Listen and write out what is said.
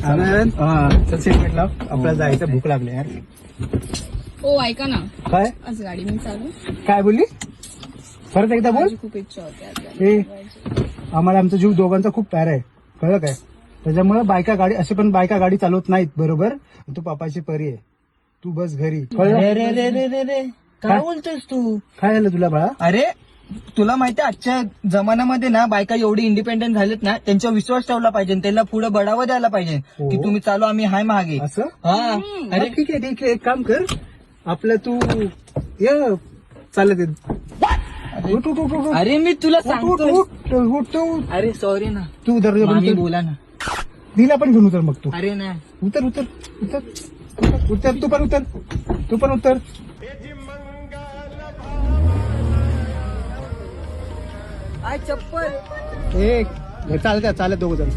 आनंद चल सीट भेटला आपल्याला जायचं, भूक लागली यार. हो ऐका ना, काय आज गाडी मी चालू. काय बोलली, परत एकदा बोल. माझी खूप इच्छा होती आज गाडी ए चालवायची. आम्हाला आमचा जीव दोघांचा खूप प्यारा आहे, कळलं काय? त्याच्यामुळे बायका गाडी, असे पण बायका गाडी चालवत नाहीत बरोबर. तू पापाची परी आहे, तू बस घरी, कळलं? रे रे रे रे रे रे काय बोलतोस तू? काय झालं तुला बाळा? अरे तुला माहिती आजच्या जमान्यामध्ये ना बायका एवढी इंडिपेंडेंट झालेत ना, त्यांच्यावर विश्वास ठेवला पाहिजे, त्यांना पुढे बढावा द्यायला पाहिजे हो. की तुम्ही चालू, आम्ही हाय मागे. असं? हा अरे ठीक आहे ठीक आहे, एक काम कर, आपलं तू ये चालत येत. उठ, उठ, उठ, उठ. अरे मी तुला उठ, उठ, सांगतो. उठ, उठ, तू अरे सॉरी ना, तू दर्जा मामी बोला ना. दिला पण घेऊन उतर, मग तू अरे ना उतर उतर उतर उतर उतर, तू पण उतर, तू पण उतर. काय चप्पल. एक चालत चालत दोघ जण.